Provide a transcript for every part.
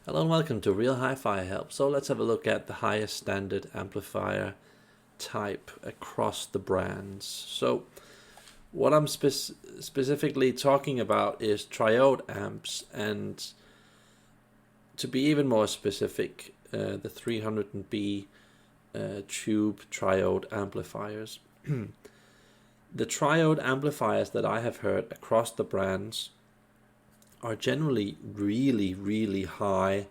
Hello and welcome to Real Hi-Fi Help. So let's have a look at the highest standard amplifier type across the brands. So what I'm specifically talking about is Triode amps, and to be even more specific, the 300B tube Triode amplifiers. The Triode amplifiers that I have heard across the brands are generally really high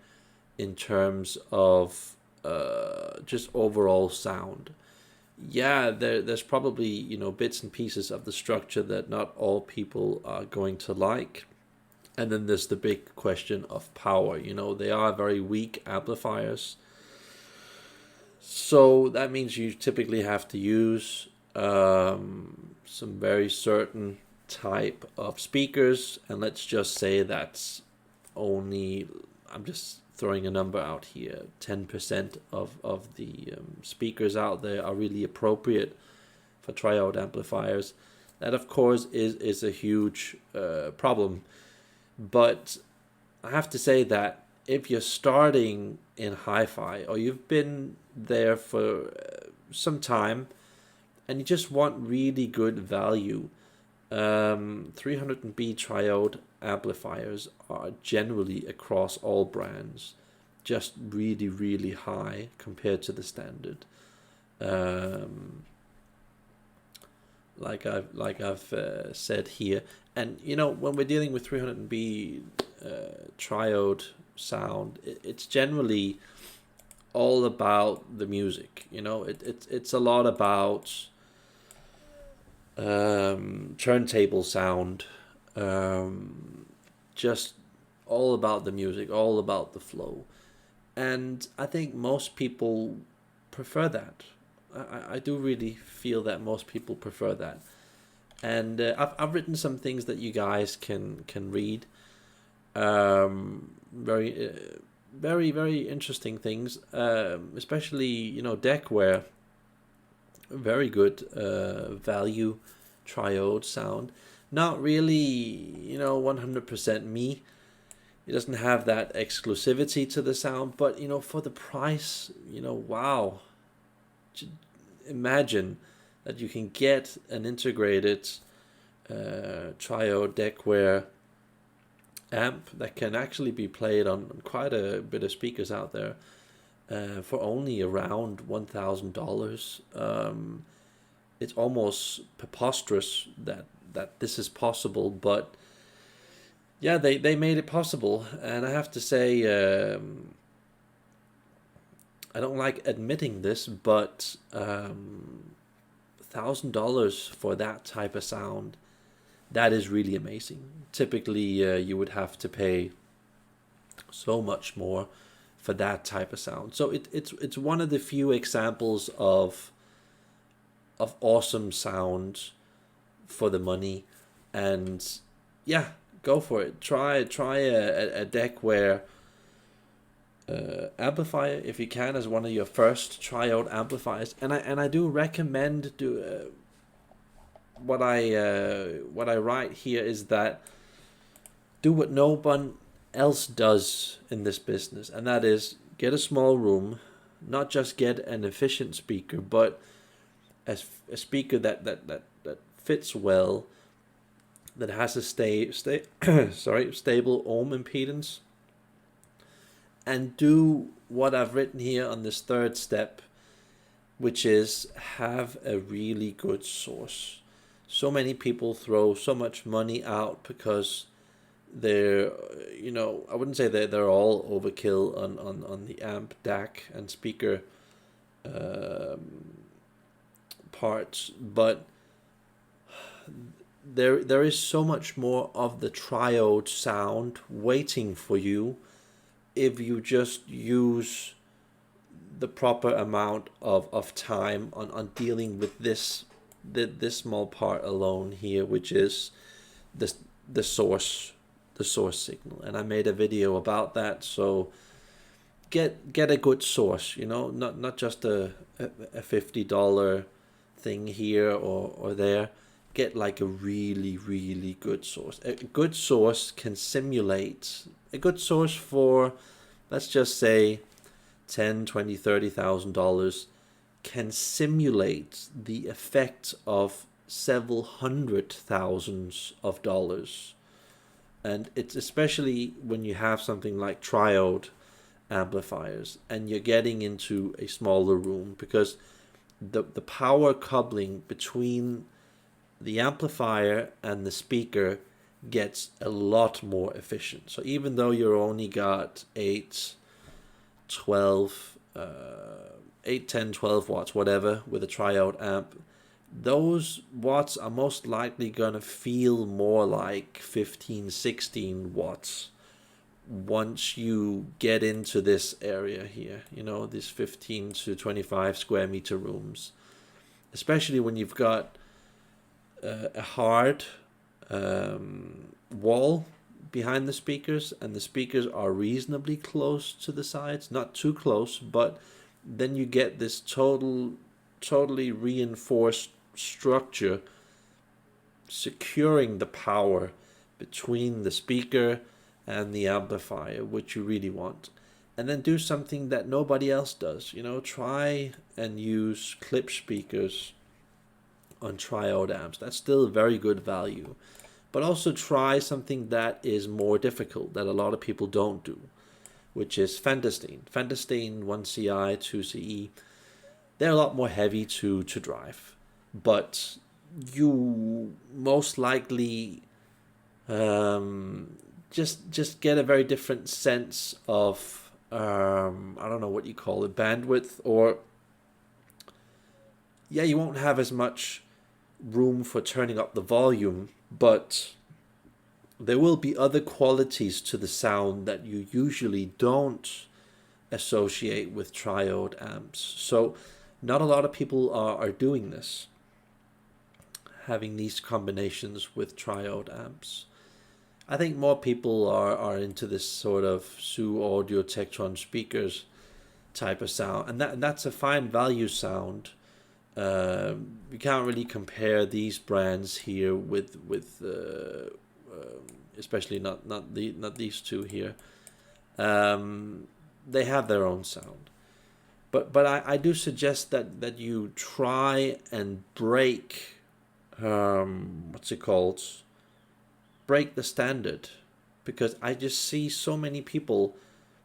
in terms of just overall sound. Yeah, there's probably bits and pieces of the structure that not all people are going to like, and then there's the big question of power. They are very weak amplifiers, so that means you typically have to use some very certain type of speakers, and let's just say that's only, I'm just throwing a number out here, 10% of the speakers out there are really appropriate for triode amplifiers. That of course is a huge problem, but I have to say that if you're starting in hi-fi or you've been there for some time and you just want really good value, 300B triode amplifiers are generally across all brands just really high compared to the standard. Like I've said here, and when we're dealing with 300B triode sound, it's generally all about the music. It's a lot about turntable sound, just all about the music, all about the flow. And I think most people prefer that. I do really feel that most people prefer that. And I've written some things that you guys can read. Very interesting things, especially Deckware. Very good value triode sound. Not really 100% me. It doesn't have that exclusivity to the sound, but for the price, wow. Imagine that you can get an integrated triode Deckware amp that can actually be played on quite a bit of speakers out there for only around $1,000. It's almost preposterous that this is possible, but yeah, they made it possible, and I have to say, I don't like admitting this, but $1,000 for that type of sound, that is really amazing. Typically, you would have to pay so much more for that type of sound. So it's one of the few examples of awesome sound for the money, and yeah, go for it. Try a Deckware amplifier if you can as one of your first triode amplifiers, and I do recommend what I write here is that do what no one else does in this business, and that is get a small room, not just get an efficient speaker, but a speaker that fits well, that has a stable ohm impedance, and do what I've written here on this third step, which is have a really good source. So many people throw so much money out because they're, I wouldn't say that they're all overkill on the amp, DAC, and speaker parts, but there is so much more of the triode sound waiting for you if you just use the proper amount of time on dealing with this small part alone here, which is the source signal. And I made a video about that, so get a good source, not just a $50 thing here or there. Get like a really good source. A good source can simulate, a good source for let's just say 10, 20, $30,000 can simulate the effect of several hundred thousands of dollars. And it's especially when you have something like Triode amplifiers and you're getting into a smaller room, because the power coupling between the amplifier and the speaker gets a lot more efficient. So even though you're only got 8, 12, 8, 10, 12 watts, whatever, with a Triode amp, those watts are most likely going to feel more like 15, 16 watts once you get into this area here, you know, these 15 to 25 square meter rooms, especially when you've got a hard wall behind the speakers and the speakers are reasonably close to the sides, not too close, but then you get this totally reinforced structure securing the power between the speaker and the amplifier, which you really want. And then do something that nobody else does, you know, try and use clip speakers on Triode amps. That's still very good value, but also try something that is more difficult that a lot of people don't do, which is Fenderstein 1CI, 2CE. They're a lot more heavy to drive, but you most likely just get a very different sense of I don't know what you call it, bandwidth, or yeah, you won't have as much room for turning up the volume, but there will be other qualities to the sound that you usually don't associate with Triode amps. So not a lot of people are doing this, having these combinations with Triode amps. I think more people are into this sort of Sue Audio Tektron speakers type of sound, and that's a fine value sound. You can't really compare these brands here with especially not these two here. They have their own sound, but I do suggest that you try and break break the standard, because I just see so many people,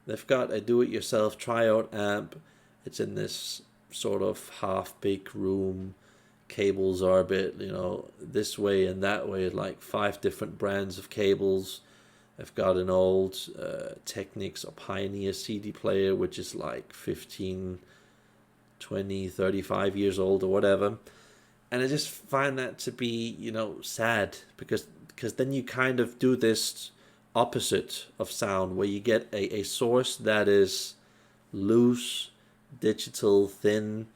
they've got a do-it-yourself Triode amp. It's in this sort of half-baked room, cables are a bit, you know, this way and that way, like 5 different brands of cables. I've got an old Technics or Pioneer CD player, which is like 15, 20, 35 years old or whatever. And I just find that to be, you know, sad, because then you kind of do this opposite of sound, where you get a source that is loose, digital, thin,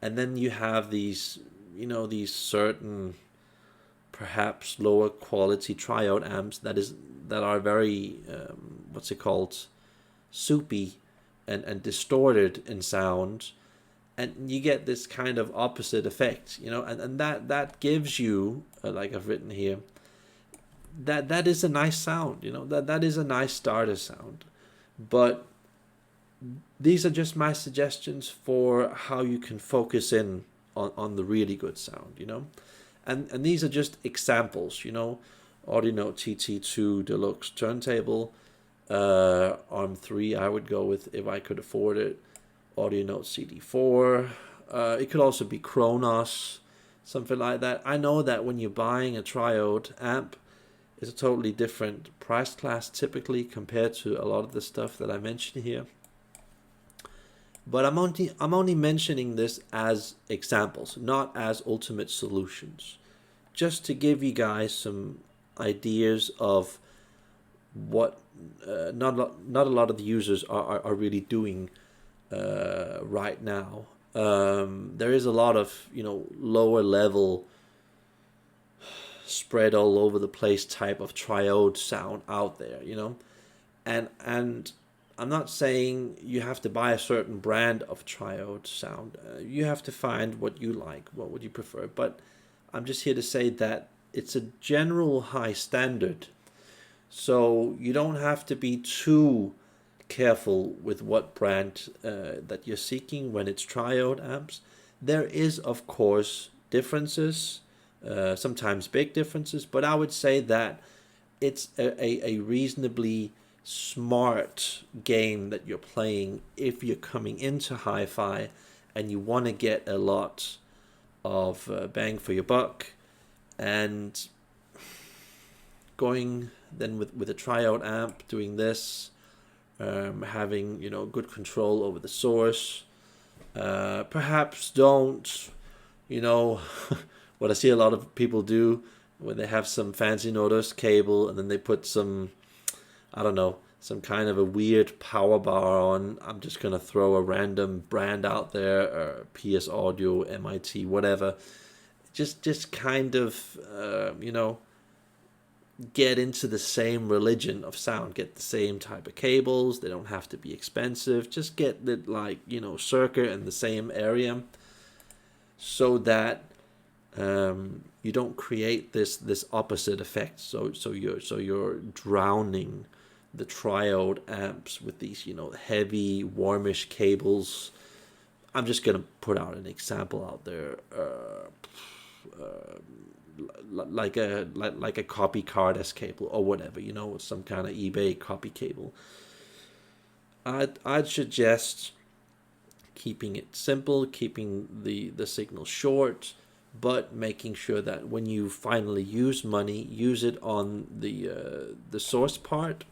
and then you have these, you know, these certain perhaps lower quality Triode amps that are very soupy and distorted in sound, and you get this kind of opposite effect, you know, and that gives you like I've written here, that is a nice sound, you know, that is a nice starter sound. But these are just my suggestions for how you can focus in on the really good sound, you know, and these are just examples, you know. Audionote TT2 Deluxe turntable, ARM 3 I would go with if I could afford it. Audionote CD4, it could also be Kronos, something like that. I know that when you're buying a Triode amp, it's a totally different price class typically compared to a lot of the stuff that I mentioned here. But I'm only mentioning this as examples, not as ultimate solutions, just to give you guys some ideas of what not a lot of the users are really doing right now. There is a lot of, you know, lower level, spread all over the place type of Triode sound out there, you know, and I'm not saying you have to buy a certain brand of Triode sound. You have to find what you like, what would you prefer. But I'm just here to say that it's a general high standard, so you don't have to be too careful with what brand that you're seeking when it's Triode amps. There is, of course, differences, sometimes big differences, but I would say that it's a reasonably smart game that you're playing if you're coming into hi-fi and you want to get a lot of bang for your buck, and going then with a Triode amp, doing this, having good control over the source. Perhaps don't, what I see a lot of people do when they have some fancy Nordos cable and then they put some, I don't know, some kind of a weird power bar on. I'm just going to throw a random brand out there, PS Audio, MIT, whatever. Just kind of, get into the same religion of sound. Get the same type of cables. They don't have to be expensive. Just get it like, circa in the same area, so that you don't create this opposite effect. So you're drowning the Triode amps with these heavy warmish cables. I'm just gonna put out an example out there, like a copy card S cable or whatever, some kind of eBay copy cable. I'd suggest keeping it simple, keeping the signal short, but making sure that when you finally use money, use it on the source part.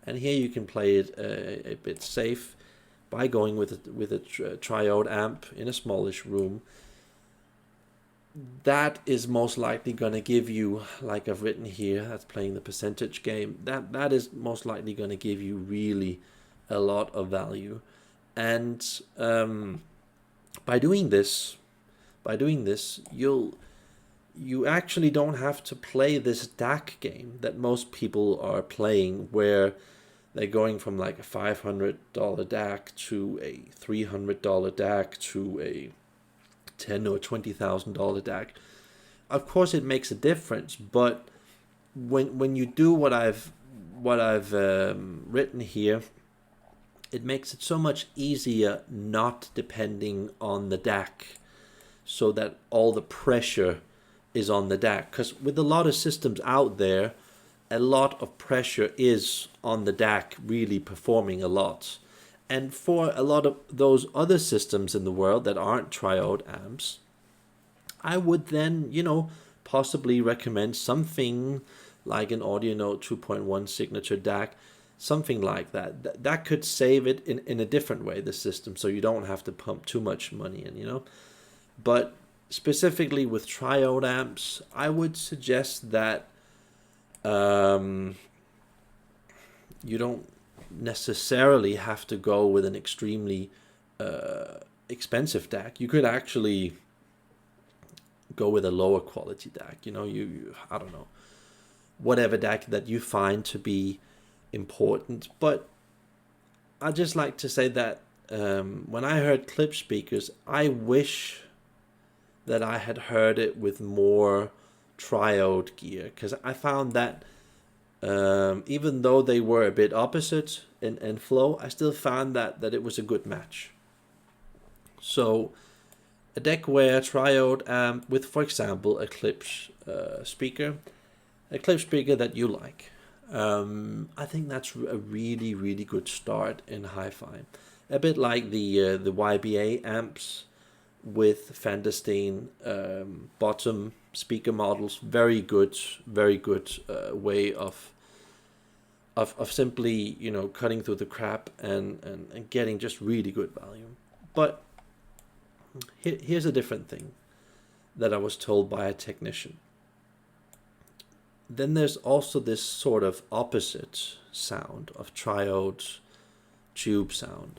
And here you can play it a bit safe by going with a Triode amp in a smallish room. That is most likely going to give you, like I've written here, that's playing the percentage game, that is most likely going to give you really a lot of value. And by doing this, you actually don't have to play this DAC game that most people are playing, where they're going from like a $500 DAC to a $300 DAC to a $10,000 or $20,000 DAC. Of course, it makes a difference, but when you do what I've written here, it makes it so much easier not depending on the DAC, so that all the pressure is on the DAC. Because with a lot of systems out there, a lot of pressure is on the DAC really performing a lot. And for a lot of those other systems in the world that aren't Triode amps, I would then, possibly recommend something like an Audio Note 2.1 signature DAC, something like that. That could save it in a different way, the system, so you don't have to pump too much money in, But specifically with Triode amps, I would suggest that you don't necessarily have to go with an extremely expensive DAC. You could actually go with a lower quality DAC. You I don't know, whatever DAC that you find to be important. But I just like to say that when I heard clip speakers, I wish that I had heard it with more Triode gear, because I found that even though they were a bit opposite in flow, I still found that it was a good match. So a Deckware Triode amp with, for example, a clip speaker that you like. I think that's a really, really good start in hi-fi. A bit like the YBA amps with Fenderstein bottom speaker models. Very good way of simply cutting through the crap and getting just really good value. But here's a different thing that I was told by a technician. Then there's also this sort of opposite sound of Triode tube sound.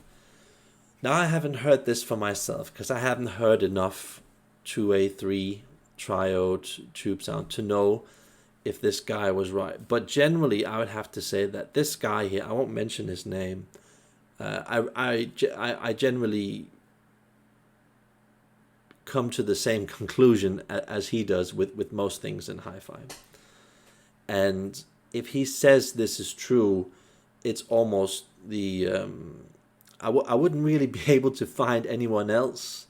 Now, I haven't heard this for myself because I haven't heard enough 2A3 Triode tube sound to know if this guy was right. But generally, I would have to say that this guy here, I won't mention his name, I generally come to the same conclusion as he does with most things in hi-fi. And if he says this is true, it's almost I wouldn't really be able to find anyone else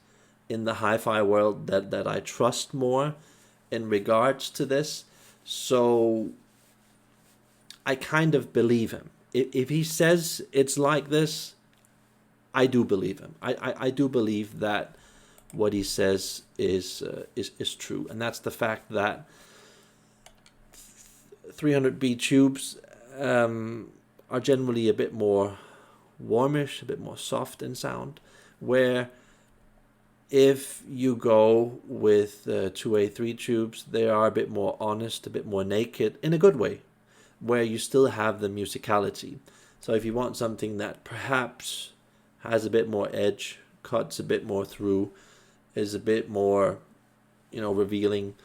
in the hi-fi world that I trust more in regards to this. So I kind of believe him. If he says it's like this, I do believe him. I do believe that what he says is true, and that's the fact that 300B tubes are generally a bit more warmish, a bit more soft in sound, where if you go with 2A3 tubes, they are a bit more honest, a bit more naked, in a good way, where you still have the musicality. So if you want something that perhaps has a bit more edge, cuts a bit more through, is a bit more, revealing,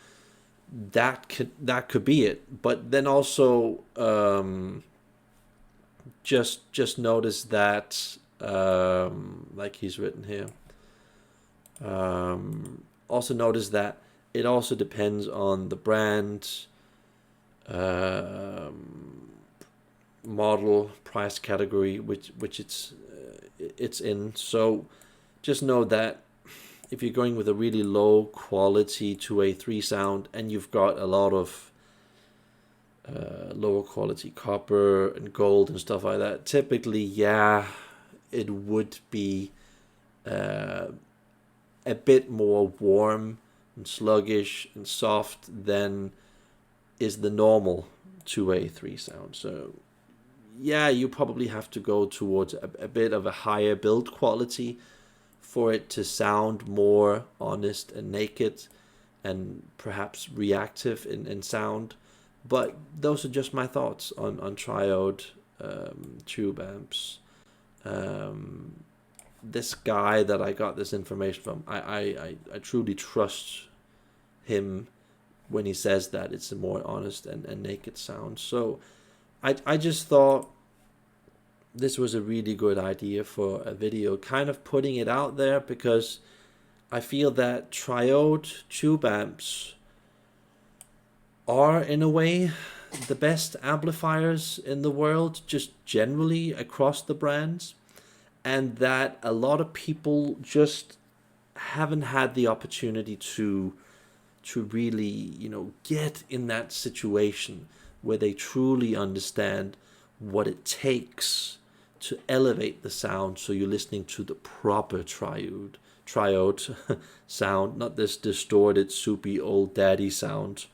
that could be it. But then also just notice that like he's written here, also notice that it also depends on the brand, model, price category which it's in. So just know that if you're going with a really low quality 2A3 sound and you've got a lot of lower quality copper and gold and stuff like that, typically, yeah, it would be a bit more warm and sluggish and soft than is the normal 2A3 sound. So yeah, you probably have to go towards a bit of a higher build quality for it to sound more honest and naked and perhaps reactive in sound. But those are just my thoughts on Triode tube amps. This guy that I got this information from, I truly trust him when he says that it's a more honest and naked sound. So I just thought this was a really good idea for a video, kind of putting it out there, because I feel that Triode tube amps are, in a way, the best amplifiers in the world, just generally across the brands, and that a lot of people just haven't had the opportunity to really, get in that situation where they truly understand what it takes to elevate the sound, so you're listening to the proper triode sound, not this distorted, soupy old daddy sound,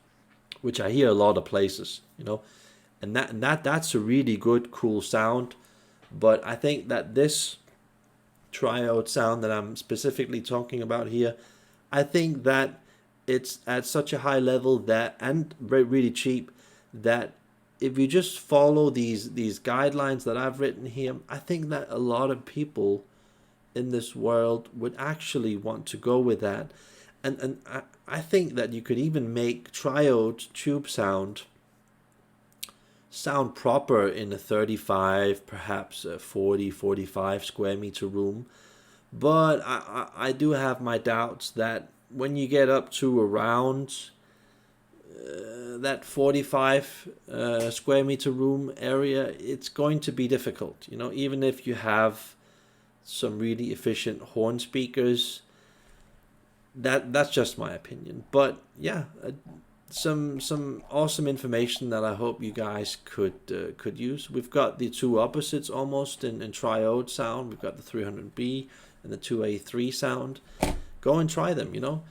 which I hear a lot of places, and that's a really good, cool sound. But I think that this triode sound that I'm specifically talking about here, I think that it's at such a high level that, and really cheap, that if you just follow these guidelines that I've written here, I think that a lot of people in this world would actually want to go with that. And I think that you could even make Triode tube sound proper in a 35, perhaps a 40, 45 square meter room. But I do have my doubts that when you get up to around that 45 square meter room area, it's going to be difficult. Even if you have some really efficient horn speakers, that's just my opinion. But yeah, some awesome information that I hope you guys could use. We've got the two opposites almost in Triode sound. We've got the 300B and the 2A3 sound. Go and try them.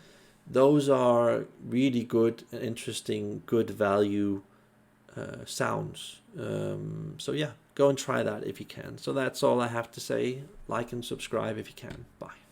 Those are really good and interesting, good value sounds. So yeah, go and try that if you can. So that's all I have to say. Like and subscribe if you can. Bye.